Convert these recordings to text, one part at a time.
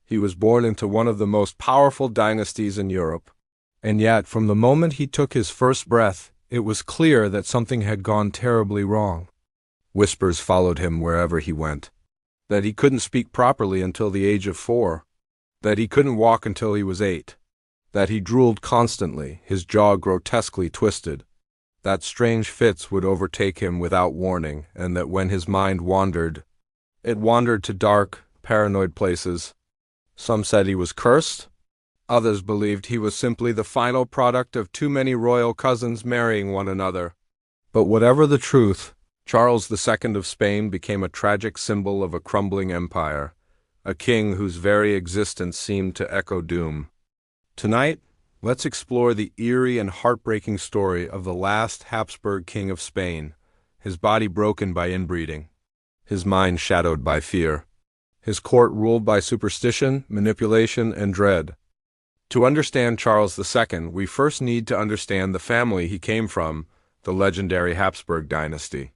He was born into one of the most powerful dynasties in Europe. And yet, from the moment he took his first breath, it was clear that something had gone terribly wrong. Whispers followed him wherever he went. That he couldn't speak properly until the age of 4. That he couldn't walk until he was 8. That he drooled constantly, his jaw grotesquely twisted. That strange fits would overtake him without warning, and that when his mind wandered, it wandered to dark, paranoid places. Some said he was cursed. Others believed he was simply the final product of too many royal cousins marrying one another. But whatever the truth, Charles II of Spain became a tragic symbol of a crumbling empire, a king whose very existence seemed to echo doom. Tonight, let's explore the eerie and heartbreaking story of the last Habsburg king of Spain, his body broken by inbreeding, his mind shadowed by fear, his court ruled by superstition, manipulation, and dread. To understand Charles II, we first need to understand the family he came from, the legendary Habsburg dynasty.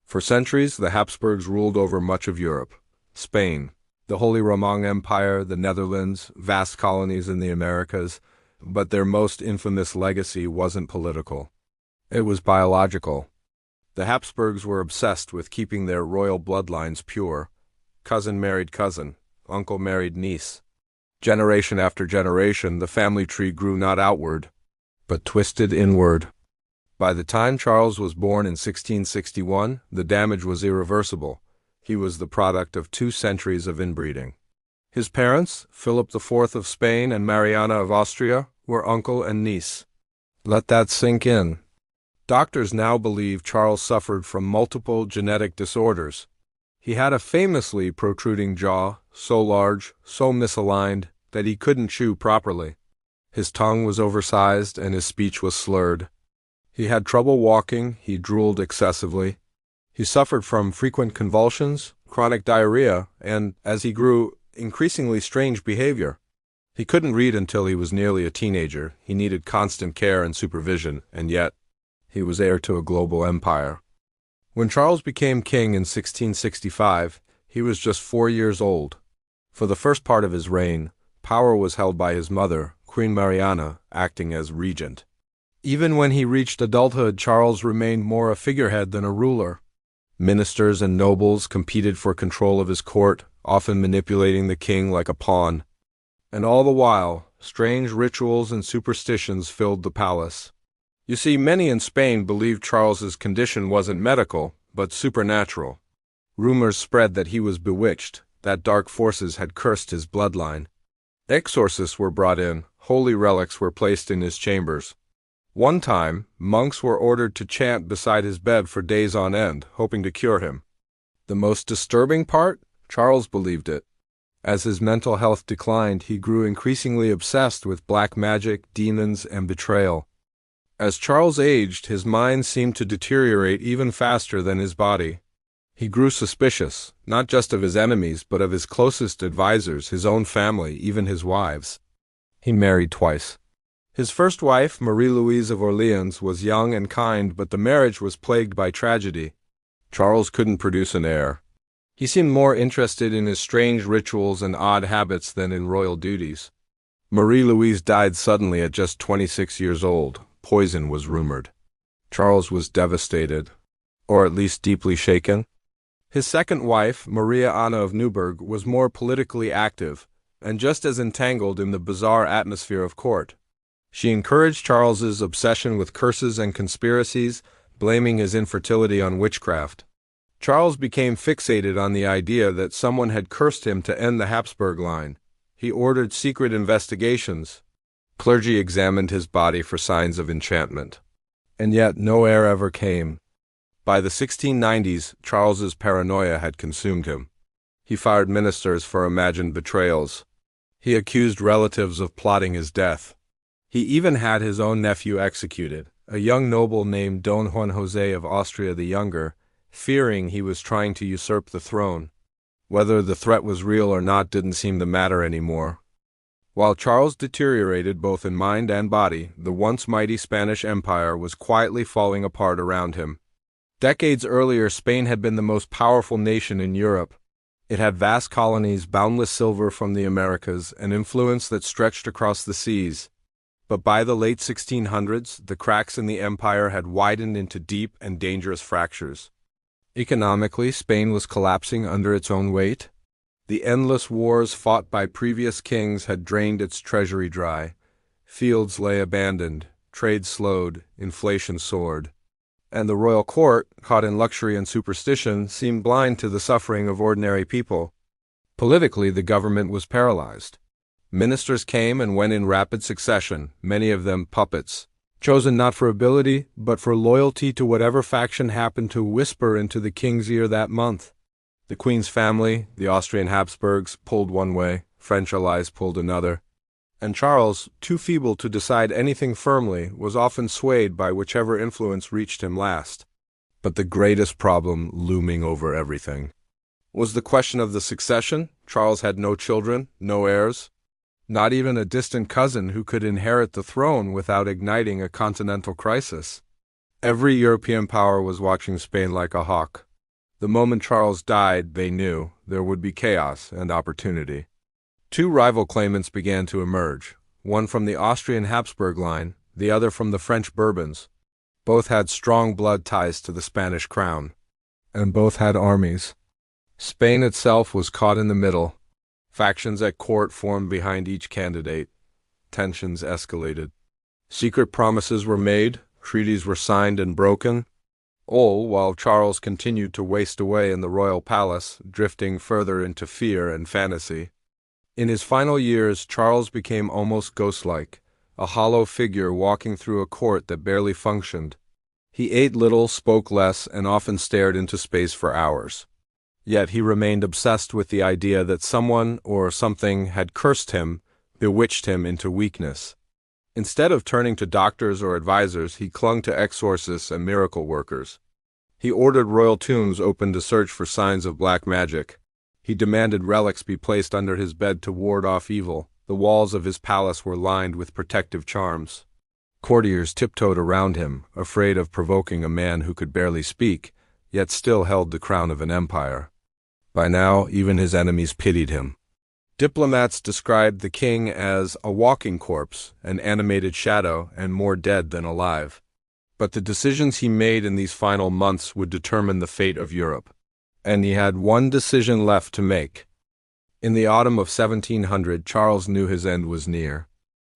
For centuries, the Habsburgs ruled over much of Europe: Spain, the Holy Roman Empire, the Netherlands, vast colonies in the Americas. But their most infamous legacy wasn't political. It was biological. The Habsburgs were obsessed with keeping their royal bloodlines pure. Cousin married cousin, uncle married niece. Generation after generation, the family tree grew not outward, but twisted inward. By the time Charles was born in 1661, the damage was irreversible. He was the product of 2 centuries of inbreeding. His parents, Philip IV of Spain and Mariana of Austria, were uncle and niece. Let that sink in. Doctors now believe Charles suffered from multiple genetic disorders. He had a famously protruding jaw, so large, so misaligned, that he couldn't chew properly. His tongue was oversized and his speech was slurred. He had trouble walking, he drooled excessively. He suffered from frequent convulsions, chronic diarrhea, and, as he grew, increasingly strange behavior. He couldn't read until he was nearly a teenager. He needed constant care and supervision, and yet he was heir to a global empire. When Charles became king in 1665, he was just 4 years old. For the first part of his reign, power was held by his mother, Queen Mariana, acting as regent. Even when he reached adulthood, Charles remained more a figurehead than a ruler. Ministers and nobles competed for control of his court, often manipulating the king like a pawn. And all the while, strange rituals and superstitions filled the palace. You see, many in Spain believed Charles's condition wasn't medical, but supernatural. Rumors spread that he was bewitched, that dark forces had cursed his bloodline. Exorcists were brought in, holy relics were placed in his chambers. One time, monks were ordered to chant beside his bed for days on end, hoping to cure him. The most disturbing part? Charles believed it. As his mental health declined, he grew increasingly obsessed with black magic, demons, and betrayal. As Charles aged, his mind seemed to deteriorate even faster than his body. He grew suspicious, not just of his enemies, but of his closest advisors, his own family, even his wives. He married twice. His first wife, Marie-Louise of Orleans, was young and kind, but the marriage was plagued by tragedy. Charles couldn't produce an heir. He seemed more interested in his strange rituals and odd habits than in royal duties. Marie-Louise died suddenly at just 26 years old. Poison was rumored. Charles was devastated, or at least deeply shaken. His second wife, Maria Anna of Neuburg, was more politically active, and just as entangled in the bizarre atmosphere of court. She encouraged Charles's obsession with curses and conspiracies, blaming his infertility on witchcraft. Charles became fixated on the idea that someone had cursed him to end the Habsburg line. He ordered secret investigations. Clergy examined his body for signs of enchantment. And yet no heir ever came. By the 1690s, Charles's paranoia had consumed him. He fired ministers for imagined betrayals. He accused relatives of plotting his death. He even had his own nephew executed, a young noble named Don Juan José of Austria the Younger, fearing he was trying to usurp the throne. Whether the threat was real or not didn't seem to matter anymore. While Charles deteriorated both in mind and body, the once mighty Spanish Empire was quietly falling apart around him. Decades earlier, Spain had been the most powerful nation in Europe. It had vast colonies, boundless silver from the Americas, and influence that stretched across the seas. But by the late 1600s, the cracks in the empire had widened into deep and dangerous fractures. Economically, Spain was collapsing under its own weight. The endless wars fought by previous kings had drained its treasury dry. Fields lay abandoned, trade slowed, inflation soared. And the royal court, caught in luxury and superstition, seemed blind to the suffering of ordinary people. Politically, the government was paralyzed. Ministers came and went in rapid succession, many of them puppets, chosen not for ability, but for loyalty to whatever faction happened to whisper into the king's ear that month. The queen's family, the Austrian Habsburgs, pulled one way, French allies pulled another. And Charles, too feeble to decide anything firmly, was often swayed by whichever influence reached him last. But the greatest problem looming over everything was the question of the succession. Charles had no children, no heirs, not even a distant cousin who could inherit the throne without igniting a continental crisis. Every European power was watching Spain like a hawk. The moment Charles died, they knew there would be chaos and opportunity. Two rival claimants began to emerge, one from the Austrian Habsburg line, the other from the French Bourbons. Both had strong blood ties to the Spanish crown, and both had armies. Spain itself was caught in the middle. Factions at court formed behind each candidate. Tensions escalated. Secret promises were made, treaties were signed and broken, all while Charles continued to waste away in the royal palace, drifting further into fear and fantasy. In his final years, Charles became almost ghost-like, a hollow figure walking through a court that barely functioned. He ate little, spoke less, and often stared into space for hours. Yet he remained obsessed with the idea that someone or something had cursed him, bewitched him into weakness. Instead of turning to doctors or advisors, he clung to exorcists and miracle workers. He ordered royal tombs opened to search for signs of black magic. He demanded relics be placed under his bed to ward off evil. The walls of his palace were lined with protective charms. Courtiers tiptoed around him, afraid of provoking a man who could barely speak, yet still held the crown of an empire. By now, even his enemies pitied him. Diplomats described the king as a walking corpse, an animated shadow, and more dead than alive. But the decisions he made in these final months would determine the fate of Europe. And he had one decision left to make. In the autumn of 1700, Charles knew his end was near.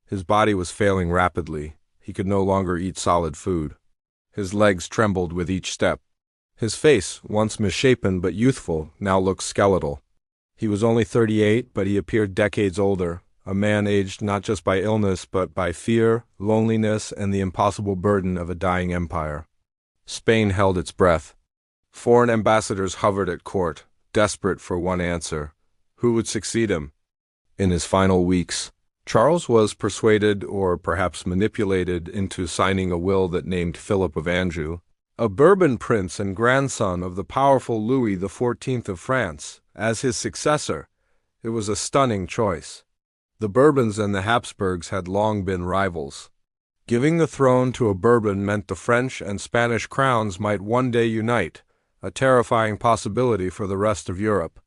His body was failing rapidly. He could no longer eat solid food. His legs trembled with each step. His face, once misshapen but youthful, now looked skeletal. He was only 38, but he appeared decades older, a man aged not just by illness but by fear, loneliness, and the impossible burden of a dying empire. Spain held its breath. Foreign ambassadors hovered at court, desperate for one answer. Who would succeed him? In his final weeks, Charles was persuaded, or perhaps manipulated, into signing a will that named Philip of Anjou, a Bourbon prince and grandson of the powerful Louis XIV of France, as his successor. It was a stunning choice. The Bourbons and the Habsburgs had long been rivals. Giving the throne to a Bourbon meant the French and Spanish crowns might one day unite, a terrifying possibility for the rest of Europe.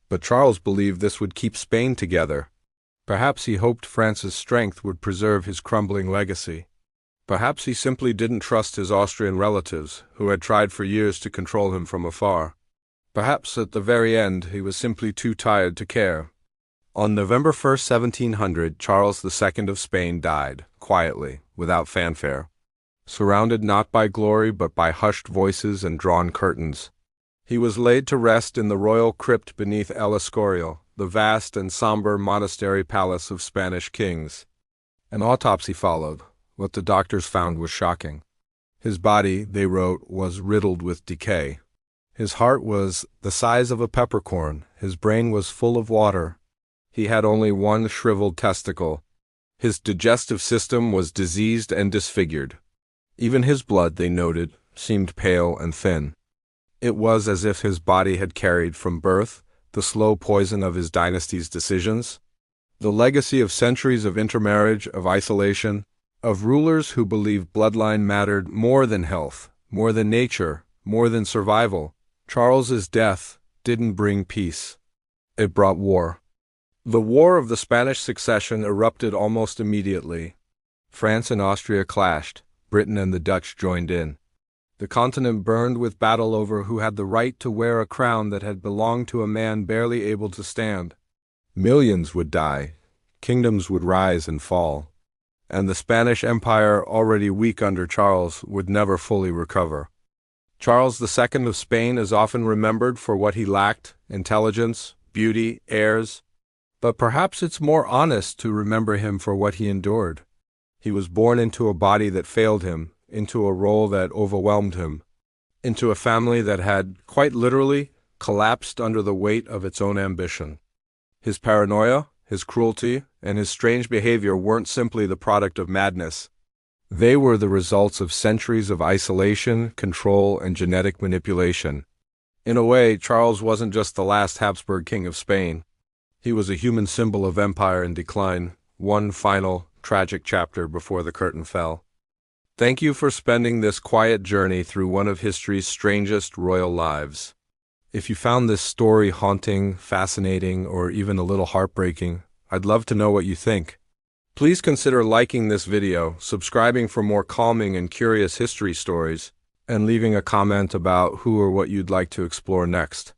But Charles believed this would keep Spain together. Perhaps he hoped France's strength would preserve his crumbling legacy. Perhaps he simply didn't trust his Austrian relatives, who had tried for years to control him from afar. Perhaps at the very end he was simply too tired to care. On November 1st, 1700, Charles II of Spain died, quietly, without fanfare. Surrounded not by glory but by hushed voices and drawn curtains. He was laid to rest in the royal crypt beneath El Escorial, the vast and somber monastery palace of Spanish kings. An autopsy followed. What the doctors found was shocking. His body, they wrote, was riddled with decay. His heart was the size of a peppercorn. His brain was full of water. He had only one shriveled testicle. His digestive system was diseased and disfigured. Even his blood, they noted, seemed pale and thin. It was as if his body had carried from birth the slow poison of his dynasty's decisions, the legacy of centuries of intermarriage, of isolation, of rulers who believed bloodline mattered more than health, more than nature, more than survival. Charles's death didn't bring peace. It brought war. The War of the Spanish Succession erupted almost immediately. France and Austria clashed. Britain and the Dutch joined in. The continent burned with battle over who had the right to wear a crown that had belonged to a man barely able to stand. Millions would die. Kingdoms would rise and fall. And the Spanish Empire, already weak under Charles, would never fully recover. Charles II of Spain is often remembered for what he lacked: intelligence, beauty, heirs. But perhaps it's more honest to remember him for what he endured. He was born into a body that failed him, into a role that overwhelmed him, into a family that had, quite literally, collapsed under the weight of its own ambition. His paranoia, his cruelty, and his strange behavior weren't simply the product of madness. They were the results of centuries of isolation, control, and genetic manipulation. In a way, Charles wasn't just the last Habsburg king of Spain. He was a human symbol of empire in decline, one final, tragic chapter before the curtain fell. Thank you for spending this quiet journey through one of history's strangest royal lives. If you found this story haunting, fascinating, or even a little heartbreaking, I'd love to know what you think. Please consider liking this video, subscribing for more calming and curious history stories, and leaving a comment about who or what you'd like to explore next.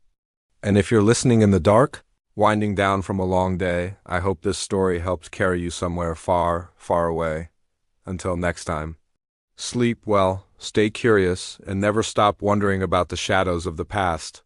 And if you're listening in the dark, winding down from a long day, I hope this story helped carry you somewhere far, far away. Until next time, sleep well, stay curious, and never stop wondering about the shadows of the past.